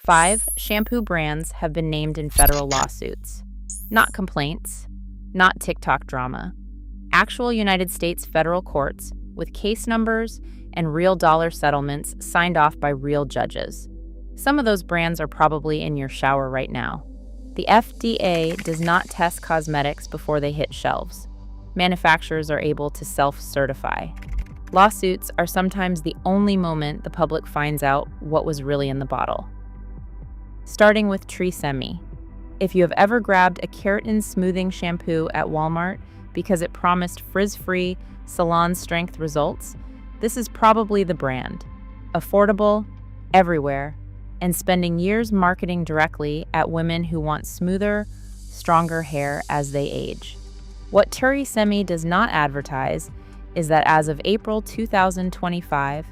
5 shampoo brands have been named in federal lawsuits. Not complaints, not TikTok drama. Actual United States federal courts with case numbers and real dollar settlements signed off by real judges. Some of those brands are probably in your shower right now. The FDA does not test cosmetics before they hit shelves. Manufacturers are able to self-certify. Lawsuits are sometimes the only moment the public finds out what was really in the bottle. Starting with Tresemme. If you have ever grabbed a keratin smoothing shampoo at Walmart because it promised frizz-free, salon-strength results, this is probably the brand. Affordable, everywhere, and spending years marketing directly at women who want smoother, stronger hair as they age. What Tresemme does not advertise is that as of April 2025,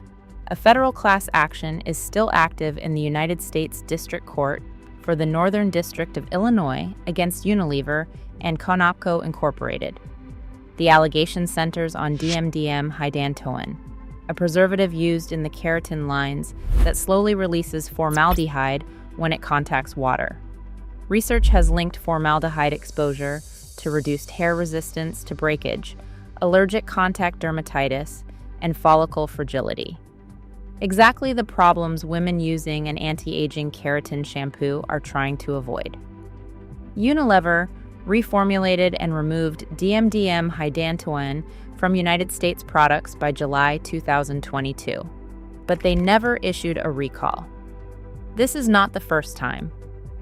a federal class action is still active in the United States District Court for the Northern District of Illinois against Unilever and Conopco Incorporated. The allegation centers on DMDM-hydantoin, a preservative used in the keratin lines that slowly releases formaldehyde when it contacts water. Research has linked formaldehyde exposure to reduced hair resistance to breakage, allergic contact dermatitis, and follicle fragility. Exactly the problems women using an anti-aging keratin shampoo are trying to avoid. Unilever reformulated and removed DMDM-hydantoin from United States products by July 2022, but they never issued a recall. This is not the first time.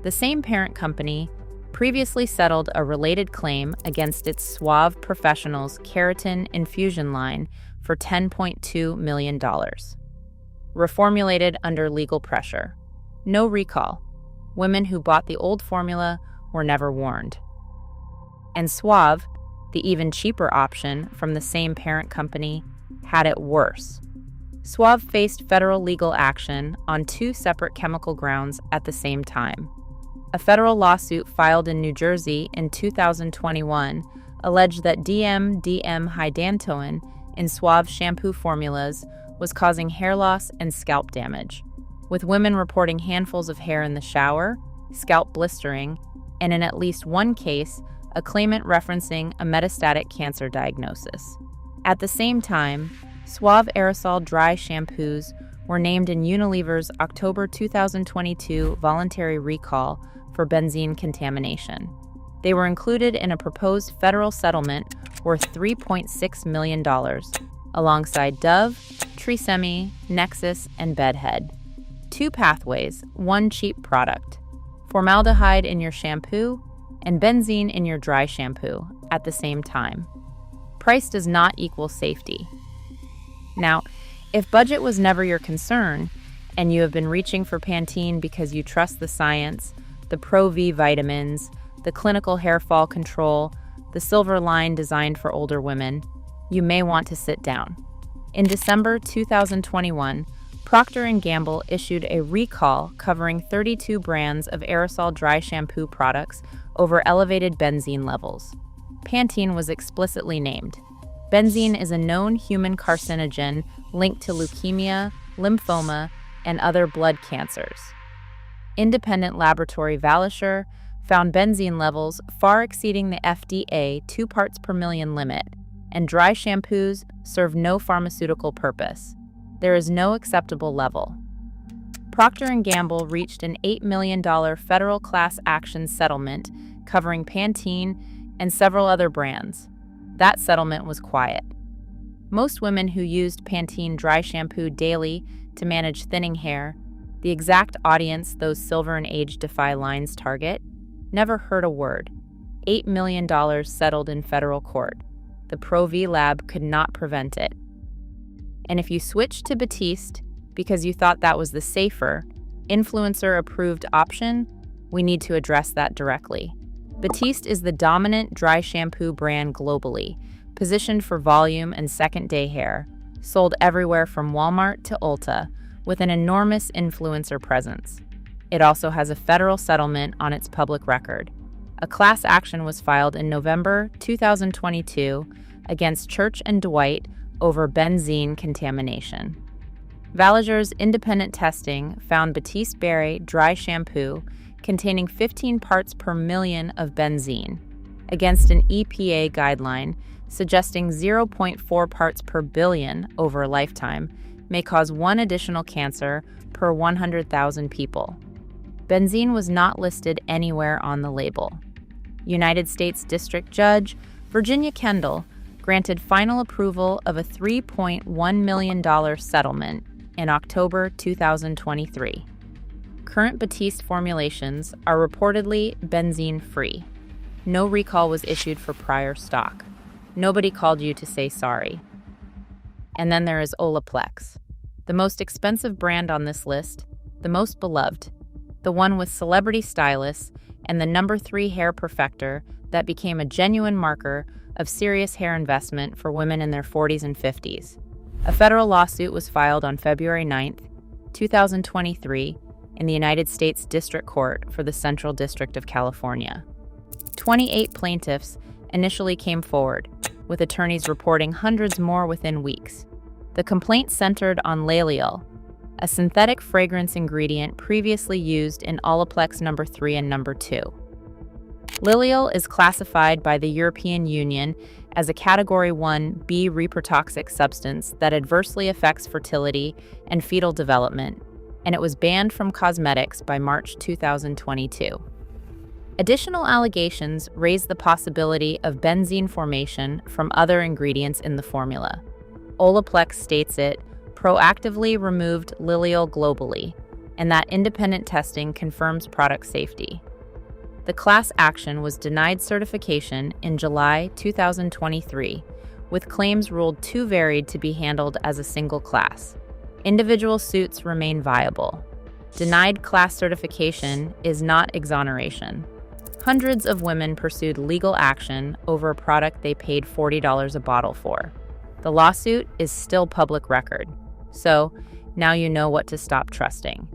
The same parent company previously settled a related claim against its Suave Professionals keratin infusion line for $10.2 million. Reformulated under legal pressure. No recall. Women who bought the old formula were never warned. And Suave, the even cheaper option from the same parent company, had it worse. Suave faced federal legal action on 2 separate chemical grounds at the same time. A federal lawsuit filed in New Jersey in 2021 alleged that DMDM-hydantoin in Suave shampoo formulas was causing hair loss and scalp damage, with women reporting handfuls of hair in the shower, scalp blistering, and in at least one case, a claimant referencing a metastatic cancer diagnosis. At the same time, Suave aerosol dry shampoos were named in Unilever's October 2022 voluntary recall for benzene contamination. They were included in a proposed federal settlement worth $3.6 million, alongside Dove, Tresemme, Nexus, and Bedhead. 2 pathways, 1 cheap product. Formaldehyde in your shampoo and benzene in your dry shampoo at the same time. Price does not equal safety. Now, if budget was never your concern, and you have been reaching for Pantene because you trust the science, the Pro-V vitamins, the clinical hair fall control, the silver line designed for older women, you may want to sit down. In December 2021, Procter & Gamble issued a recall covering 32 brands of aerosol dry shampoo products over elevated benzene levels. Pantene was explicitly named. Benzene is a known human carcinogen linked to leukemia, lymphoma, and other blood cancers. Independent laboratory Valisure found benzene levels far exceeding the FDA 2 parts per million limit, and dry shampoos serve no pharmaceutical purpose. There is no acceptable level. Procter & Gamble reached an $8 million federal class action settlement covering Pantene and several other brands. That settlement was quiet. Most women who used Pantene dry shampoo daily to manage thinning hair, the exact audience those silver and age-defy lines target, never heard a word. $8 million settled in federal court. The Pro-V lab could not prevent it. And if you switched to Batiste because you thought that was the safer, influencer-approved option, we need to address that directly. Batiste is the dominant dry shampoo brand globally, positioned for volume and second-day hair, sold everywhere from Walmart to Ulta, with an enormous influencer presence. It also has a federal settlement on its public record. A class action was filed in November 2022 against Church & Dwight over benzene contamination. Valagur's independent testing found Batiste Berry dry shampoo containing 15 parts per million of benzene, against an EPA guideline suggesting 0.4 parts per billion over a lifetime may cause one additional cancer per 100,000 people. Benzene was not listed anywhere on the label. United States District Judge Virginia Kendall granted final approval of a $3.1 million settlement in October 2023. Current Batiste formulations are reportedly benzene-free. No recall was issued for prior stock. Nobody called you to say sorry. And then there is Olaplex, the most expensive brand on this list, the most beloved, the one with celebrity stylists and the #3 hair perfector that became a genuine marker of serious hair investment for women in their 40s and 50s. A federal lawsuit was filed on February 9, 2023, in the United States District Court for the Central District of California. 28 plaintiffs initially came forward, with attorneys reporting hundreds more within weeks. The complaint centered on Laleol, a synthetic fragrance ingredient previously used in Olaplex #3 and #2. Laleol is classified by the European Union as a Category 1B reprotoxic substance that adversely affects fertility and fetal development, and it was banned from cosmetics by March 2022. Additional allegations raise the possibility of benzene formation from other ingredients in the formula. Olaplex states it proactively removed Laleol globally, and that independent testing confirms product safety. The class action was denied certification in July 2023, with claims ruled too varied to be handled as a single class. Individual suits remain viable. Denied class certification is not exoneration. Hundreds of women pursued legal action over a product they paid $40 a bottle for. The lawsuit is still public record, so now you know what to stop trusting.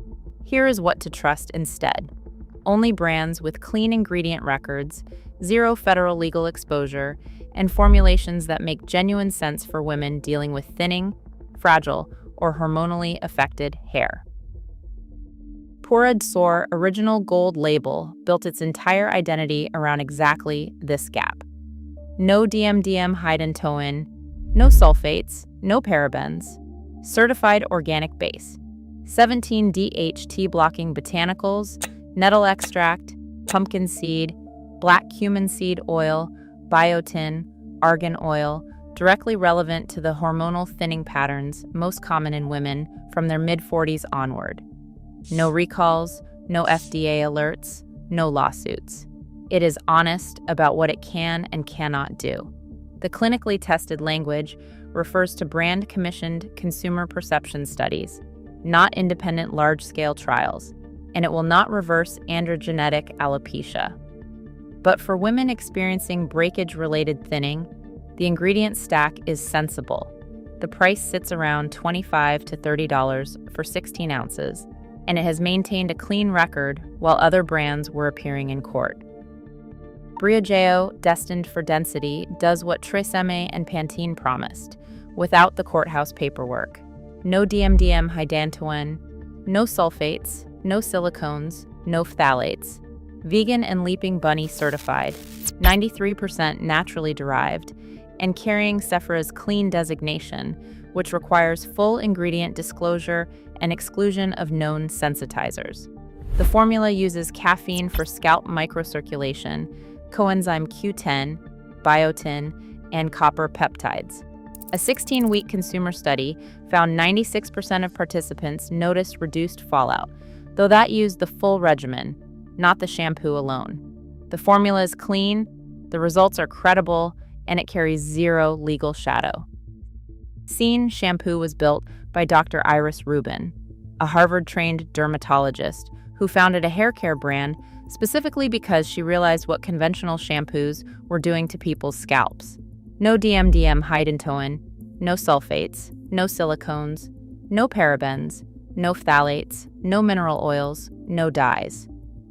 Here is what to trust instead. Only brands with clean ingredient records, zero federal legal exposure, and formulations that make genuine sense for women dealing with thinning, fragile, or hormonally affected hair. Pura D'Or Original Gold label built its entire identity around exactly this gap. No DMDM hydrogen, no sulfates, no parabens. Certified organic base. 17 DHT blocking botanicals, nettle extract, pumpkin seed, black cumin seed oil, biotin, argan oil, directly relevant to the hormonal thinning patterns most common in women from their mid-40s onward. No recalls, no FDA alerts, no lawsuits. It is honest about what it can and cannot do. The clinically tested language refers to brand-commissioned consumer perception studies, not independent large-scale trials, and it will not reverse androgenetic alopecia. But for women experiencing breakage-related thinning, the ingredient stack is sensible. The price sits around $25 to $30 for 16 ounces, and it has maintained a clean record while other brands were appearing in court. Briogeo, destined for density, does what Tresemme and Pantene promised, without the courthouse paperwork. No DMDM hydantoin, no sulfates, no silicones, no phthalates. Vegan and Leaping Bunny certified, 93% naturally derived, and carrying Sephira's clean designation, which requires full ingredient disclosure and exclusion of known sensitizers. The formula uses caffeine for scalp microcirculation, coenzyme Q10, biotin, and copper peptides. A 16-week consumer study found 96% of participants noticed reduced fallout, though that used the full regimen, not the shampoo alone. The formula is clean, the results are credible, and it carries zero legal shadow. Scene Shampoo was built by Dr. Iris Rubin, a Harvard-trained dermatologist who founded a hair care brand specifically because she realized what conventional shampoos were doing to people's scalps. No DMDM hydrogen, no sulfates, no silicones, no parabens, no phthalates, no mineral oils, no dyes.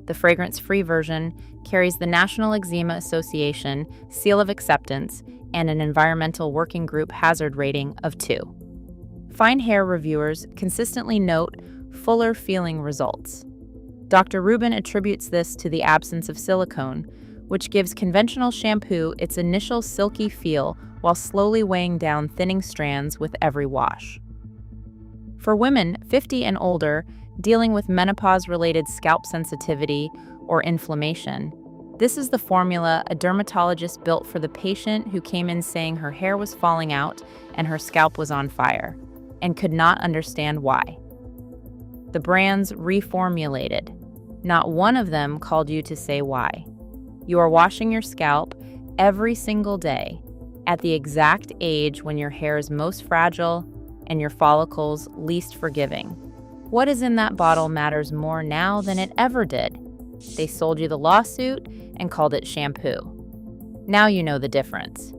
The fragrance-free version carries the National Eczema Association seal of acceptance and an environmental working group hazard rating of 2. Fine hair reviewers consistently note fuller feeling results. Dr. Rubin attributes this to the absence of silicone, which gives conventional shampoo its initial silky feel while slowly weighing down thinning strands with every wash. For women 50 and older dealing with menopause-related scalp sensitivity or inflammation, this is the formula a dermatologist built for the patient who came in saying her hair was falling out and her scalp was on fire, and could not understand why. The brands reformulated. Not one of them called you to say why. You are washing your scalp every single day at the exact age when your hair is most fragile and your follicles least forgiving. What is in that bottle matters more now than it ever did. They sold you the lawsuit and called it shampoo. Now you know the difference.